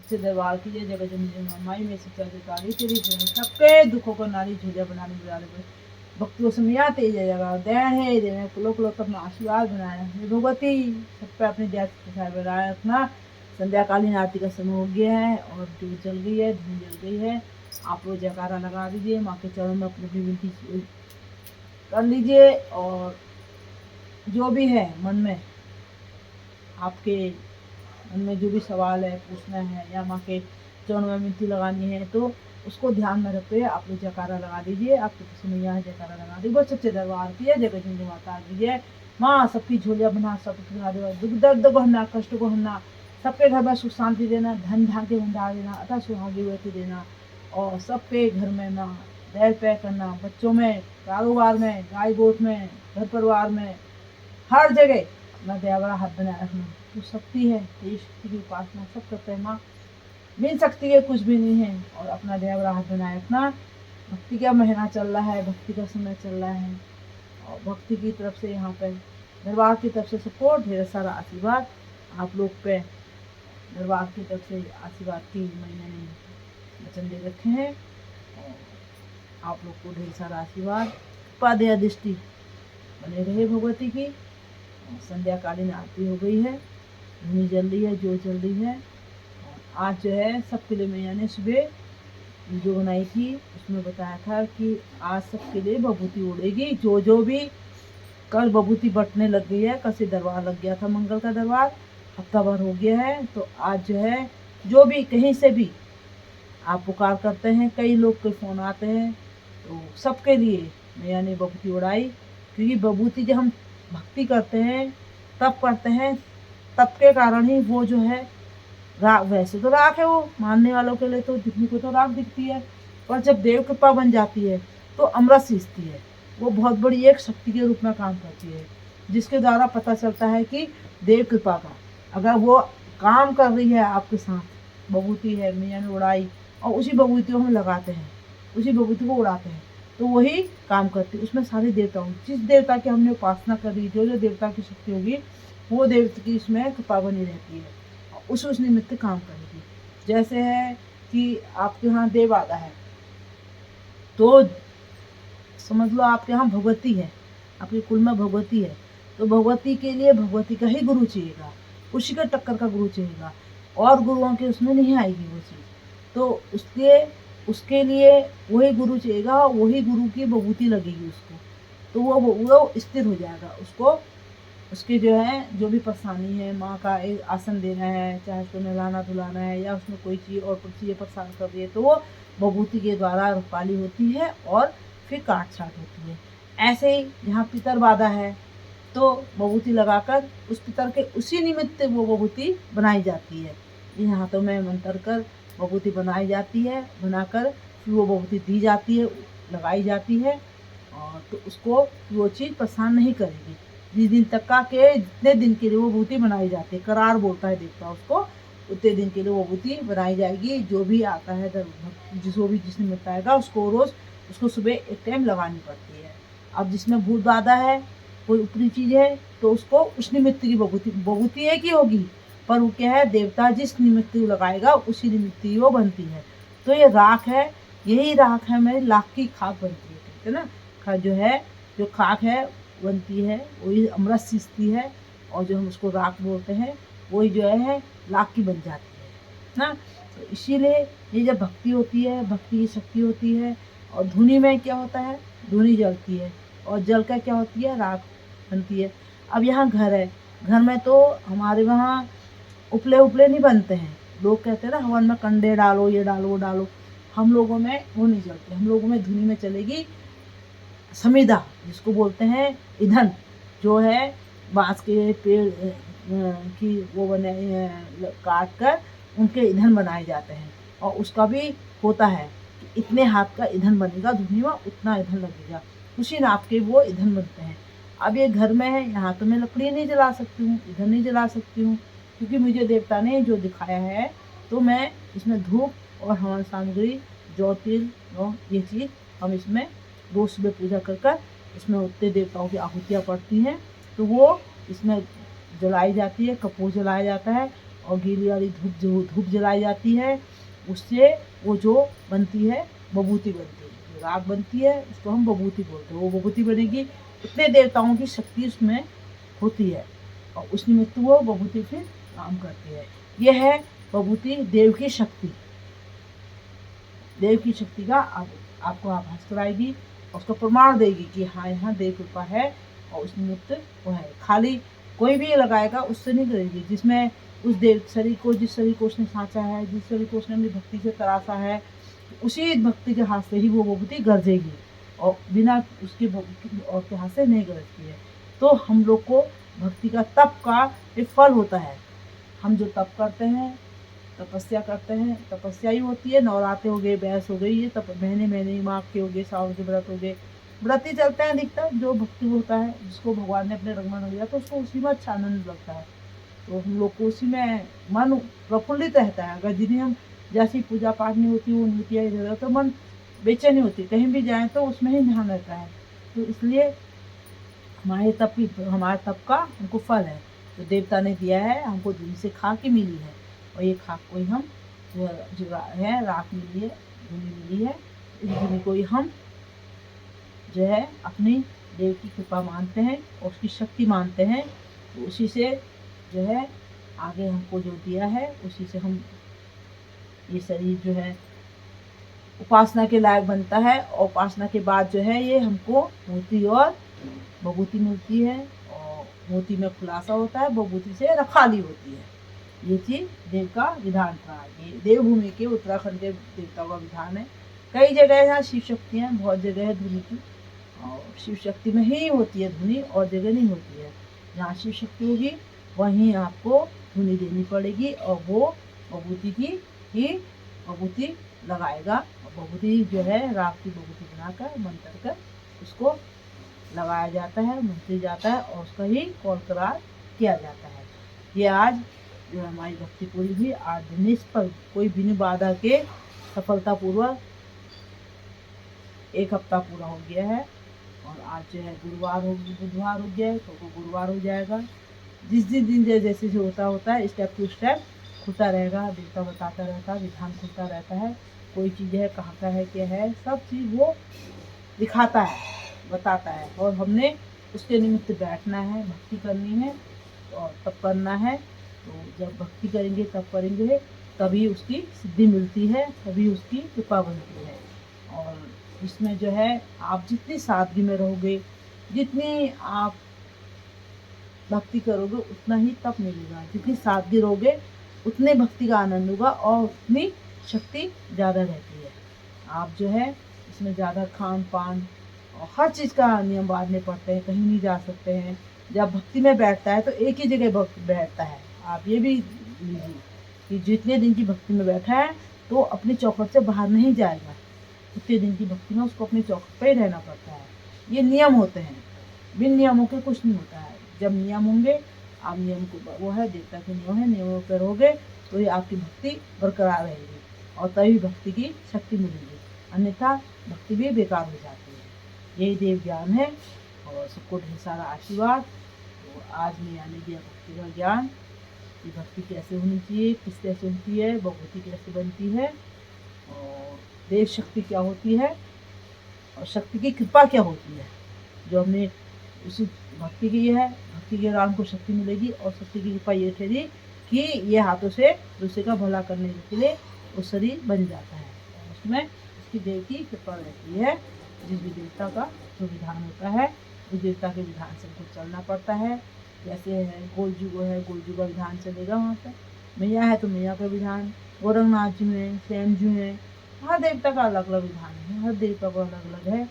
सच्चे दरबार की जय। जगत जननी माई में सच्चा दरबारी तेरी सबके दुखों को नारी झूलिया बनाने बुला ले भक्तों से मिया तेज जगह दैन है दे में कुलो कुलो अपना आशीर्वाद बनाया हे भगवती सब पे अपने जय प्रसाद बनाया रखना। संध्याकालीन आरती का समय हो गया है और जो जल गई है धूम जल गई है। आप लोग जयकारा लगा दीजिए, माँ के चरणों में अपनी विनती कर लीजिए और जो भी है मन में आपके मन में जो भी सवाल है पूछना है या माँ के चरणों में मिट्टी लगानी है तो उसको ध्यान में रखते हुए आप लोग जयकारा लगा दीजिए। आपके किसी में यहाँ जयकारा लगा दीजिए। बहुत सच्चे दरबार की है जगत जननी माता की जय। माँ सबकी झोलियाँ बना सबकी बना दे दुख दर्द को हरना कष्ट को हरना सबके घर में सुख शांति देना धन भाग्य भंडार देना अतः सुहागिवती देना और सबके घर में माँ दया पैर करना बच्चों में कारोबार में गाय गोत में घर परिवार में हर जगह अपना दया बड़ा हाथ बनाए रखना। तो शक्ति है तेरी शक्ति की उपासना सब करते हैं माँ बिन शक्ति के कुछ भी नहीं है और अपना दया बड़ा हाथ बनाए रखना। भक्ति का महीना चल रहा है, भक्ति का समय चल रहा है और भक्ति की तरफ से यहाँ पे दरबार की तरफ से सबको ढेर सारा आशीर्वाद आप लोग पे दरबार की तरफ से आशीर्वाद 3 महीने में वचन दे रखे हैं और आप लोग को ढेर सारा आशीर्वाद कृपा दया दृष्टि बने रहे भगवती की। संध्याकालीन आरती हो गई है, धूनी जल रही है, जो जल रही है। आज जो है सबके लिए मैया ने सुबह वीडियो बनाई थी उसमें बताया था कि आज सबके लिए बबूती उड़ेगी। जो भी कल बबूती बटने लग गई है, कल से दरबार लग गया था मंगल का दरबार, हफ्ता भर हो गया है। तो आज जो है जो भी कहीं से भी आप पुकार करते हैं, कई लोग के फ़ोन आते हैं तो सबके लिए मैया ने बबूती उड़ाई। क्योंकि बबूती जब हम भक्ति करते हैं तब करते हैं तब के कारण ही वो जो है राख, वैसे तो राख है वो मानने वालों के लिए तो दिखने को तो राख दिखती है पर जब देव कृपा बन जाती है तो अमृत सींचती है। वो बहुत बड़ी एक शक्ति के रूप में काम करती है जिसके द्वारा पता चलता है कि देव कृपा का अगर वो काम कर रही है आपके साथ। बबूती है मैया ने उड़ाई और उसी बबूती को हम लगाते हैं, उसी बबूती को उड़ाते हैं तो वही काम करती है। उसमें सारे देवता होंगे, जिस देवता की हमने उपासना करी जो देवता की शक्ति होगी वो देवता की इसमें कृपा बनी रहती है और उस निमित्त काम करेगी। जैसे है कि आपके यहाँ देव आता है तो समझ लो आपके यहाँ भगवती है, आपके कुल में भगवती है तो भगवती के लिए भगवती का ही गुरु चाहिएगा, उसी का टक्कर का गुरु चाहिएगा और गुरुओं के उसमें नहीं आएगी वो चीज़। तो उसके लिए वही गुरु चाहिएगा और वही गुरु की बबूती लगेगी उसको तो वो स्थिर हो जाएगा। उसको उसके जो है जो भी परेशानी है माँ का एक आसन देना है, चाहे उसको नहलाना धुलाना है या उसमें कोई चीज़ और कुछ चीज़ें परेशान कर रही है तो वो बबूती के द्वारा रुपाली होती है और फिर काट छाट होती है। ऐसे ही जहाँ पितर बाधा है तो बबूती लगाकर उस पितर के उसी निमित्त वो बबूती बनाई जाती है। इन हाथों में मंत्र कर बबूती बनाई जाती है, बनाकर फिर वो बबूती दी जाती है, लगाई जाती है और तो उसको वो चीज़ परेशान नहीं करेगी। जिस दिन तक का के जितने दिन के लिए वो बबूती बनाई जाती है, करार बोलता है देवता उसको, उतने दिन के लिए वो बबूती बनाई जाएगी। जो भी आता है जिसने मिटाएगा उसको रोज़ उसको सुबह एक टाइम लगानी पड़ती है। अब जिसमें भूत बाधा है कोई ऊपरी चीज़ है तो उसको उस निमित्त की बबूती एक ही होगी पर वो क्या है देवता जिस निमित्त लगाएगा उसी निमित्त ही वो बनती है। तो ये राख है, यही राख है मेरी लाख की खाक बनती है कहते ना, जो खाक है बनती है वही अमृत सींचती है और जो हम उसको राख बोलते हैं वही जो है लाख की बन जाती है ना। तो इसीलिए ये जब भक्ति होती है, भक्ति की शक्ति होती है और धुनी में क्या होता है धुनी जलती है और जल का क्या होती है राख बनती है। अब यहाँ घर है, घर में तो हमारे वहाँ उपले नहीं बनते हैं। लोग कहते हैं ना हवन में कंडे डालो ये डालो वो डालो, हम लोगों में वो नहीं चलते। हम लोगों में धुनी में चलेगी समिधा जिसको बोलते हैं ईंधन, जो है बाँस के पेड़ की वो बने काट कर उनके ईंधन बनाए जाते हैं और उसका भी होता है कि इतने हाथ का ईंधन बनेगा धुनी में उतना ईंधन लगेगा, उसी नाप के वो ईंधन बनते हैं। अब ये घर में है यहाँ तो मैं लकड़ी नहीं जला सकती हूँ, ईंधन नहीं जला सकती हूँ क्योंकि मुझे देवता ने जो दिखाया है तो मैं इसमें धूप और हवन सामग्री जौ तिल और ये चीज़ हम इसमें रोज सुबह पूजा कर इसमें उतने देवताओं की आहुतियाँ पड़ती हैं तो वो इसमें जलाई जाती है, कपूर जलाया जाता है और गीली वाली धूप जलाई जाती है, उससे वो जो बनती है बभूति बनती है, जो राख बनती है उसको हम बभूति बोलते हैं। वो बभूति बनेगी, इतने देवताओं की शक्ति उसमें होती है और उस निमित्त वो बभूति फिर काम करती है। यह है बभूति देव की शक्ति। देव की शक्ति का आपको आभास कराएगी और उसका प्रमाण देगी कि हाँ यहाँ देव कृपा है और उस निमित्त वो है। खाली कोई भी लगाएगा उससे नहीं करेगी, जिसमें उस देव शरीर को, जिस शरीर को उसने साँचा है, जिस शरीर को उसने अपनी भक्ति से तराशा है, उसी भक्ति के हाथ से ही वो बभूति गरजेगी और बिना उसके और के हाथ से नहीं गरजती है। तो हम लोग को भक्ति का तप का एक फल होता है। हम जो तप करते हैं, तपस्या करते हैं, तपस्या ही होती है। नवरात्रे हो गए, बहस हो गई, ये तप महीने माघ के हो गए, सावन के व्रत हो गए, व्रत ही चलते हैं अधिकतर। जो भक्ति होता है, जिसको भगवान ने अपने रंग में रंग दिया तो उसको उसी में अच्छा आनंद लगता है, तो हम लोग को उसी में मन प्रफुल्लित रहता है। अगर जिन्हें हम जैसी पूजा पाठ नहीं होती, वो नहीं किया इधर तो मन बेचैनी होती, कहीं भी जाए तो उसमें ही ध्यान रहता है। तो इसलिए हमारे तप का हमको फल है, जो देवता ने दिया है हमको, जिनसे खा के मिली है। और ये खाक को ही हम जो है राख मिली है, धूनी मिली है, इस धूनी को ही हम जो है अपनी देव की कृपा मानते हैं और उसकी शक्ति मानते हैं। तो उसी से जो है आगे हमको जो दिया है, उसी से हम ये शरीर जो है उपासना के लायक बनता है। और उपासना के बाद जो है ये हमको मोती और बभूति मिलती है और मोती में खुलासा होता है, बभूति से रखाली होती है। ये चीज देव का विधान था। ये देवभूमि के उत्तराखंड के देवताओं का विधान है। कई जगह यहाँ शिव शक्ति है, बहुत जगह है धुनी की, और शिव शक्ति में ही होती है धुनी, और जगह नहीं होती है। जहाँ शिव शक्ति होगी वहीं आपको धुनी देनी पड़ेगी और वो बभूति की ही बभूति लगाएगा। और बभूति जो है राख की बभूति बनाकर मंत्र कर उसको लगाया जाता है, मंत्री जाता है और उसका ही कौल करार किया जाता है। ये आज जो हमारी भक्ति पूरी हुई, आज निष्फल कोई बिना बाधा के सफलतापूर्वक एक हफ्ता पूरा हो गया है। और आज जो है बुधवार हो गया है, तो गुरुवार हो जाएगा। जिस दिन जैसे होता है, स्टेप टू स्टेप खुलता रहेगा, देवता बताता रहता है, विधान खुलता रहता है। कोई चीज़ है, कहाँ का है, क्या है, सब चीज़ वो दिखाता है, बताता है। और हमने उसके निमित्त बैठना है, भक्ति करनी है और तब करना है। तो जब भक्ति करेंगे तब करेंगे, तभी उसकी सिद्धि मिलती है, तभी उसकी कृपा बनती है। और इसमें जो है आप जितनी सादगी में रहोगे, जितनी आप भक्ति करोगे, उतना ही तप मिलेगा। जितनी सादगी रहोगे उतने भक्ति का आनंद होगा और उतनी शक्ति ज़्यादा रहती है। आप जो है इसमें ज़्यादा खान पान और हर चीज़ का नियम बांधने पड़ते हैं, कहीं नहीं जा सकते हैं। जब भक्ति में बैठता है तो एक ही जगह बैठता है। आप ये भी लीजिए कि जितने दिन की भक्ति में बैठा है तो अपनी चौखट से बाहर नहीं जाएगा। उतने दिन की भक्ति में उसको अपनी चौखट पर ही रहना पड़ता है। ये नियम होते हैं, बिन नियमों के कुछ नहीं होता है। जब नियम होंगे, आप नियम को, वो है देवता के नियम है, नियमों पर रहोगे तो ये आपकी भक्ति बरकरार रहेगी और तभी भक्ति की शक्ति मिलेगी, अन्यथा भक्ति भी बेकार हो जाती है। यही देव ज्ञान है और सबको ढेर सारा आशीर्वाद। तो आज मैंने दिया भक्ति का ज्ञान कि भक्ति कैसे होनी चाहिए, किस तरह से होती है, भगवती कैसे बनती है और देव शक्ति क्या होती है और शक्ति की कृपा क्या होती है। जो हमने उसी भक्ति की है, भक्ति के राम को शक्ति मिलेगी और शक्ति की कृपा ये ठहरी कि ये हाथों से दूसरे का भला करने के लिए वो शरीर बन जाता है और उसमें उसकी देव की कृपा रहती है। जिस भी देवता का जो विधान होता है, उस देवता के विधान से हमको चलना पड़ता है। जैसे है गोलजू है, गोलजू का विधान चलेगा वहाँ पर। मैया है तो मैया का विधान, गोरखनाथ जी हैं, स्वयं जी हैं, हर देवता का अलग अलग विधान है, हर देवता का अलग अलग है।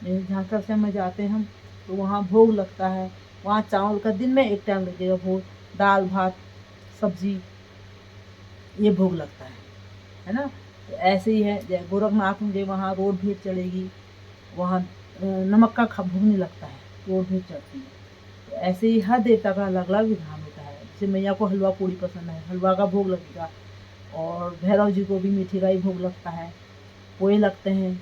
जैसे झांसा से में जाते हैं हम तो वहाँ भोग लगता है, वहाँ चावल का दिन में एक टाइम लगेगा भोग, दाल भात सब्जी ये भोग लगता है ना। तो ऐसे ही है, जैसे गोरखनाथ में वहाँ रोड भीड़ चढ़ेगी, वहाँ नमक का भोग नहीं लगता है, रोड भीड़ चढ़ती है। तो ऐसे ही हर देवता का अलग अलग विधान होता है। जैसे मैया को हलवा पूड़ी पसंद है, हलवा का भोग लगेगा, और भैरव जी को भी मीठी का ही भोग लगता है, पोहे लगते हैं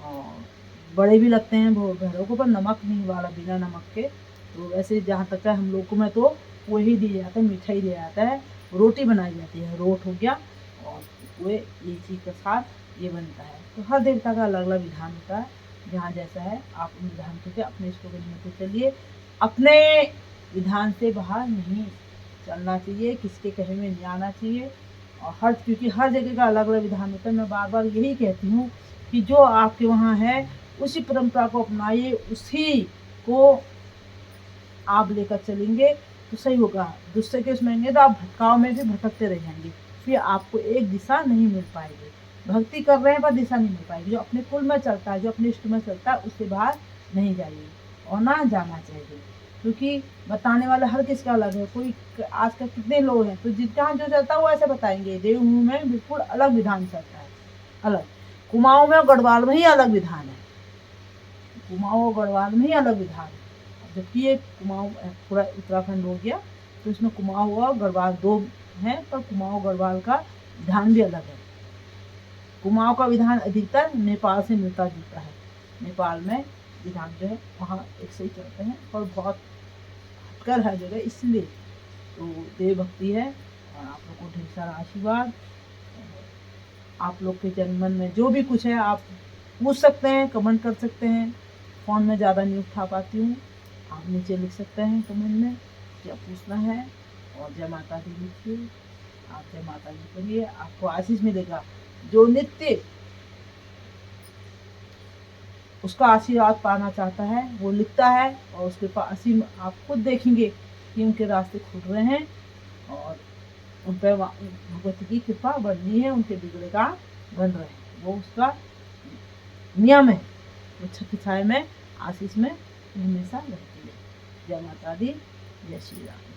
और बड़े भी लगते हैं भैरव को, पर नमक नहीं वाला, बिना नमक के। तो वैसे जहाँ तक है हम लोग को में तो पोहे ही दिया जाता है, मीठा ही दिया जाता है, रोटी बनाई जाती है, रोट हो गया, और वे ये चीज़ का साथ ये बनता है। तो हर देवता का अलग अलग विधान होता है, जहाँ जैसा है आप उन विधान के अपने इष्ट को लेते चलिए। अपने विधान से बाहर नहीं चलना चाहिए, किसके कहे में नहीं आना चाहिए। और क्योंकि हर जगह का अलग अलग विधान होता है। मैं बार बार यही कहती हूँ कि जो आपके वहाँ है उसी परंपरा को अपनाइए, उसी को आप लेकर चलेंगे तो सही होगा। दूसरे के उसमें तो आप भटकाव में भी भटकते रह जाएंगे, फिर आपको एक दिशा नहीं मिल पाएगी। भक्ति कर रहे हैं पर दिशा नहीं मिल पाएगी। जो अपने कुल में चलता है, जो अपने इष्ट में चलता है, उससे बाहर नहीं जाइए और ना जाना चाहिए, क्योंकि बताने वाला हर किसका अलग है। कोई आजकल कितने लोग हैं तो जितना जो चलता है वो ऐसे बताएंगे। देवभूमि में बिल्कुल अलग विधान चलता है, अलग। कुमाऊं में और गढ़वाल में ही अलग विधान है, कुमाऊं और गढ़वाल में ही अलग विधान है। जबकि ये कुमाऊं पूरा उत्तराखंड हो गया, तो इसमें कुमाऊं और गढ़वाल दो हैं, पर कुमाऊं गढ़वाल का विधान भी अलग है। कुमाऊं का विधान अधिकतर नेपाल से मिलता जुलता है। नेपाल में विधान जो है वहाँ एक से ही चलते हैं, और बहुत हटकर है जगह, इसलिए तो देवभक्ति है। और आप लोग को ढेर सारा आशीर्वाद। आप लोग के जन्मन में जो भी कुछ है आप पूछ सकते हैं, कमेंट कर सकते हैं। फ़ोन में ज़्यादा नहीं उठा पाती हूँ, आप नीचे लिख सकते हैं कमेंट में क्या पूछना है। और जय माता दी लिखिए, आप जय माता दी करिए, आपको आशीष मिलेगा। जो नित्य उसका आशीर्वाद पाना चाहता है वो लिखता है, और उसके पास ही आप खुद देखेंगे कि उनके रास्ते खुल रहे हैं, और उन पर भगवती की कृपा बढ़नी है, उनके बिगड़े का बन रहे हैं। वो उसका नियम है, वो छठी छाया में आशीष में हमेशा रहती है। जय माता दी, जय श्री राम।